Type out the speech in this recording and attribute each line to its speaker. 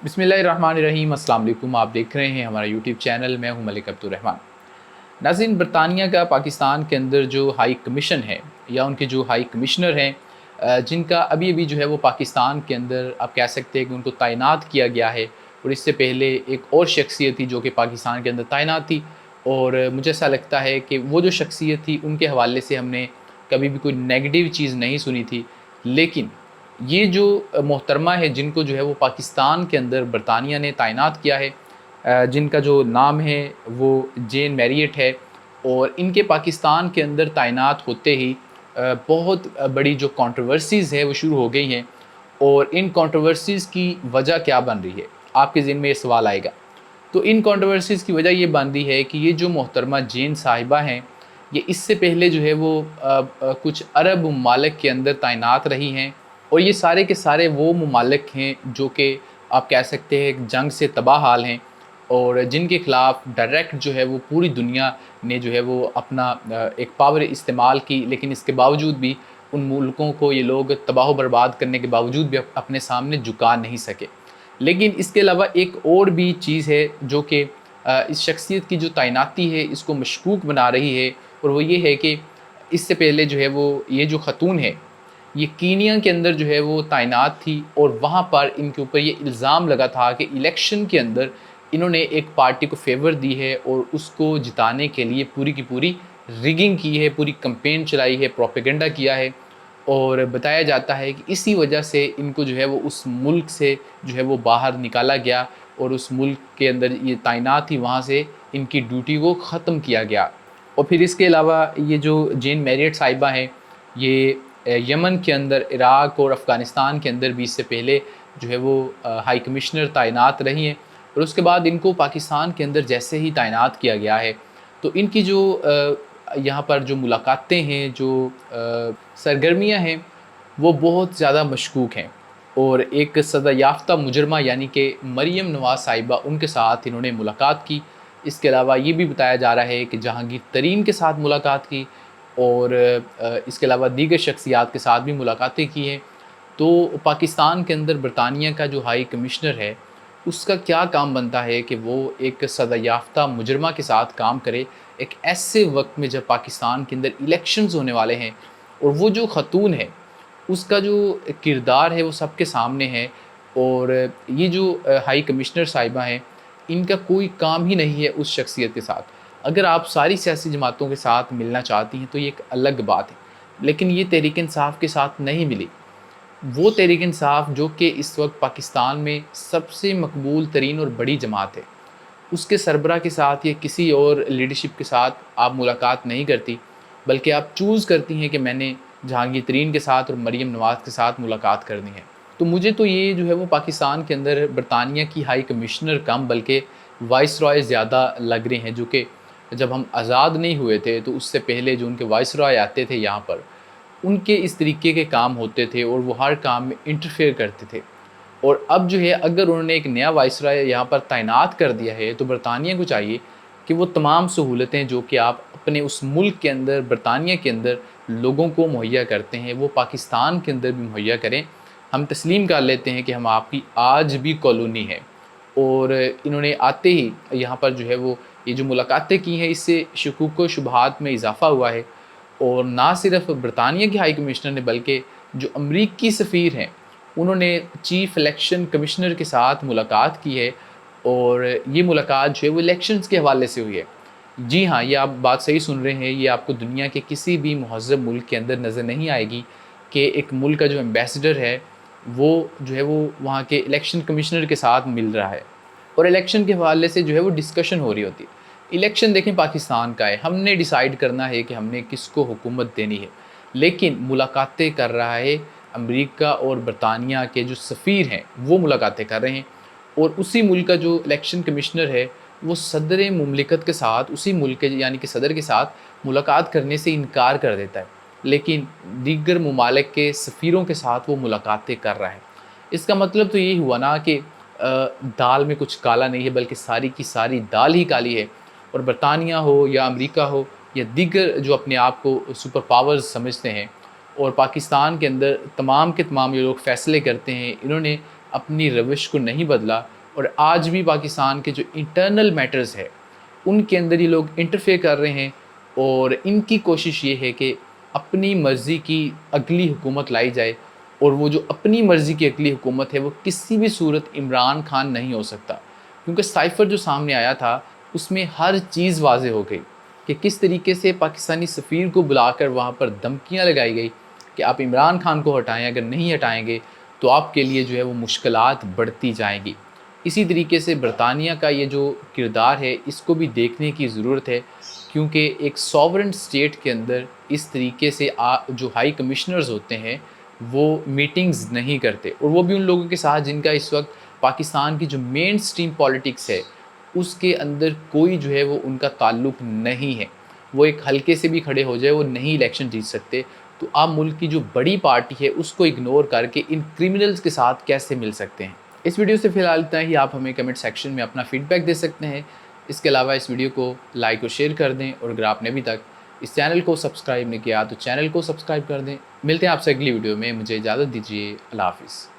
Speaker 1: बिस्मिल्लाहिर्रहमानिर्रहीम। अस्सलाम वालेकुम। आप देख रहे हैं हमारा यूट्यूब चैनल। मैं हूं मलिक अब्दुर्रहमान। नाज़रीन, बरतानिया का पाकिस्तान के अंदर जो हाई कमीशन है या उनके जो हाई कमिश्नर हैं, जिनका अभी अभी जो है वो पाकिस्तान के अंदर आप कह सकते हैं कि उनको तैनात किया गया है। और इससे पहले एक और शख्सियत थी जो कि पाकिस्तान के अंदर तैनात थी। और मुझे ऐसा लगता है कि वो जो शख्सियत थी उनके हवाले से हमने कभी भी कोई नेगेटिव चीज़ नहीं सुनी थी। लेकिन ये जो मोहतरमा है जिनको जो है वो पाकिस्तान के अंदर बरतानिया ने तैनात किया है, जिनका जो नाम है वो जेन मैरियट है। और इनके पाकिस्तान के अंदर तैनात होते ही बहुत बड़ी जो कंट्रोवर्सीज़ है वो शुरू हो गई हैं। और इन कंट्रोवर्सीज़ की वजह क्या बन रही है, आपके ज़हन में ये सवाल आएगा। तो इन कंट्रोवर्सीज़ की वजह ये बन रही है कि ये जो मोहतरमा जेन साहिबा हैं, ये इससे पहले जो है वो कुछ अरब ममालिक के अंदर तैनात रही हैं। और ये सारे के सारे वो ममालिक हैं जो कि आप कह सकते हैं जंग से तबाह हाल हैं, और जिनके ख़िलाफ़ डायरेक्ट जो है वो पूरी दुनिया ने जो है वो अपना एक पावर इस्तेमाल की। लेकिन इसके बावजूद भी उन मुल्कों को ये लोग तबाह बर्बाद करने के बावजूद भी अपने सामने झुका नहीं सके। लेकिन इसके अलावा एक और भी चीज़ है जो कि इस शख्सियत की जो तैनाती है इसको मशकूक बना रही है। और वो ये है कि इससे पहले जो है वो ये जो ख़तून है, ये कीनिया के अंदर जो है वो तैनात थी। और वहाँ पर इनके ऊपर ये इल्ज़ाम लगा था कि इलेक्शन के अंदर इन्होंने एक पार्टी को फ़ेवर दी है और उसको जिताने के लिए पूरी की पूरी रिगिंग की है, पूरी कैंपेन चलाई है, प्रोपेगेंडा किया है। और बताया जाता है कि इसी वजह से इनको जो है वो उस मुल्क से जो है वो बाहर निकाला गया, और उस मुल्क के अंदर ये तैनात थी वहाँ से इनकी ड्यूटी को ख़त्म किया गया। और फिर इसके अलावा ये जो जेन मैरियट साहिबा हैं, ये यमन के अंदर, इराक़ और अफ़गानिस्तान के अंदर भी इससे पहले जो है वो हाई कमिश्नर तैनात रही हैं। और उसके बाद इनको पाकिस्तान के अंदर जैसे ही तैनात किया गया है, तो इनकी जो यहाँ पर जो मुलाकातें हैं, जो सरगर्मियाँ हैं, वो बहुत ज़्यादा मशकूक हैं। और एक सज़ा याफ़्ता मुजरमा यानी कि मरियम नवाज़ साहिबा, उनके साथ इन्होंने मुलाकात की। इसके अलावा ये भी बताया जा रहा है कि जहांगीर तरीन के साथ मुलाकात की, और इसके अलावा दीगर शख्सियात के साथ भी मुलाकातें की हैं। तो पाकिस्तान के अंदर बरतानिया का जो हाई कमिश्नर है, उसका क्या काम बनता है कि वो एक सज़ा याफ़्ता मुजरमा के साथ काम करे, एक ऐसे वक्त में जब पाकिस्तान के अंदर इलेक्शंस होने वाले हैं। और वो जो ख़तून है उसका जो किरदार है वो सबके सामने है। और ये जो हाई कमिश्नर साहिबा हैं, इनका कोई काम ही नहीं है उस शख्सियत के साथ। अगर आप सारी सियासी जमातों के साथ मिलना चाहती हैं तो ये एक अलग बात है, लेकिन ये तहरीक इंसाफ के साथ नहीं मिली। वो तहरीक इंसाफ जो कि इस वक्त पाकिस्तान में सबसे मकबूल तरीन और बड़ी जमात है, उसके सरबरा के साथ या किसी और लीडरशिप के साथ आप मुलाकात नहीं करती, बल्कि आप चूज़ करती हैं कि मैंने जहांगीर तरीन के साथ और मरीम नवाज़ के साथ मुलाकात करनी है। तो मुझे तो ये जो है वो पाकिस्तान के अंदर बरतानिया की हाई कमिश्नर कम बल्कि वाइसरॉय ज़्यादा लग रहे हैं, जो कि जब हम आज़ाद नहीं हुए थे तो उससे पहले जो उनके वाइसरॉय आते थे यहाँ पर, उनके इस तरीके के काम होते थे और वो हर काम में इंटरफेयर करते थे। और अब जो है अगर उन्होंने एक नया वाइसरॉय यहाँ पर तैनात कर दिया है, तो बरतानिया को चाहिए कि वो तमाम सहूलतें जो कि आप अपने उस मुल्क के अंदर, बरतानिया के अंदर लोगों को मुहैया करते हैं, वो पाकिस्तान के अंदर भी मुहैया करें। हम तस्लीम कर लेते हैं कि हम आपकी आज भी कॉलोनी है। और इन्होंने आते ही यहाँ पर जो है वो ये जो मुलाकातें की हैं, इससे शकूक व शुबहात में इजाफ़ा हुआ है। और ना सिर्फ बरतानिया के हाई कमिश्नर ने बल्कि जो अमरीकी सफ़ीर हैं, उन्होंने चीफ़ इलेक्शन कमिश्नर के साथ मुलाकात की है। और ये मुलाकात जो है वो इलेक्शंस के हवाले से हुई है। जी हाँ, ये आप बात सही सुन रहे हैं। ये आपको दुनिया के किसी भी महज़्ज़ब मुल्क के अंदर नज़र नहीं आएगी कि एक मुल्क का जो एम्बेसडर है, वो जो है वो वहाँ के इलेक्शन कमिश्नर के साथ मिल रहा है और इलेक्शन के हवाले से जो है वो डिस्कशन हो रही होती है। इलेक्शन देखें पाकिस्तान का है, हमने डिसाइड करना है कि हमने किसको हुकूमत देनी है। लेकिन मुलाकातें कर रहा है अमेरिका और बरतानिया के जो सफ़ीर हैं, वो मुलाकातें कर रहे हैं। और उसी मुल्क का जो इलेक्शन कमिश्नर है, वो सदर मुमलिकत के साथ, उसी मुल्क के यानी कि सदर के साथ मुलाकात करने से इनकार कर देता है। लेकिन दीगर ममालिक के सफ़ीरों के साथ वो मुलाकातें कर रहा है। इसका मतलब तो यही हुआ ना कि दाल में कुछ काला नहीं है, बल्कि सारी की सारी दाल ही काली है। और बरतानिया हो या अमेरिका हो या दीगर जो अपने आप को सुपर पावर्स समझते हैं, और पाकिस्तान के अंदर तमाम के तमाम ये लोग फ़ैसले करते हैं, इन्होंने अपनी रविश को नहीं बदला और आज भी पाकिस्तान के जो इंटरनल मैटर्स है उनके अंदर ये लोग इंटरफेयर कर रहे हैं। और इनकी कोशिश ये है कि अपनी मर्ज़ी की अगली हुकूमत लाई जाए, और वो जो अपनी मर्ज़ी की अगली हुकूमत है वो किसी भी सूरत इमरान खान नहीं हो सकता। क्योंकि साइफ़र जो सामने आया था उसमें हर चीज़ वाज़ेह हो गई कि किस तरीके से पाकिस्तानी सफ़ीर को बुलाकर वहाँ पर धमकियाँ लगाई गई कि आप इमरान खान को हटाएं, अगर नहीं हटाएंगे तो आपके लिए जो है वो मुश्किलात बढ़ती जाएंगी। इसी तरीके से बरतानिया का ये जो किरदार है इसको भी देखने की ज़रूरत है, क्योंकि एक सॉवरेन स्टेट के अंदर इस तरीके से जो हाई कमिश्नर्स होते हैं वो मीटिंग्स नहीं करते, और वो भी उन लोगों के साथ जिनका इस वक्त पाकिस्तान की जो मेन स्ट्रीम पॉलिटिक्स है उसके अंदर कोई जो है वो उनका ताल्लुक़ नहीं है। वो एक हल्के से भी खड़े हो जाए वो नहीं इलेक्शन जीत सकते। तो आप मुल्क की जो बड़ी पार्टी है उसको इग्नोर करके इन क्रिमिनल्स के साथ कैसे मिल सकते हैं। इस वीडियो से फ़िलहाल इतना ही। आप हमें कमेंट सेक्शन में अपना फ़ीडबैक दे सकते हैं। इसके अलावा इस वीडियो को लाइक और शेयर कर दें, और अगर आपने अभी तक इस चैनल को सब्सक्राइब नहीं किया तो चैनल को सब्सक्राइब कर दें। मिलते हैं आपसे अगली वीडियो में, मुझे इजाज़त दीजिए। अल्लाह हाफ़िज़।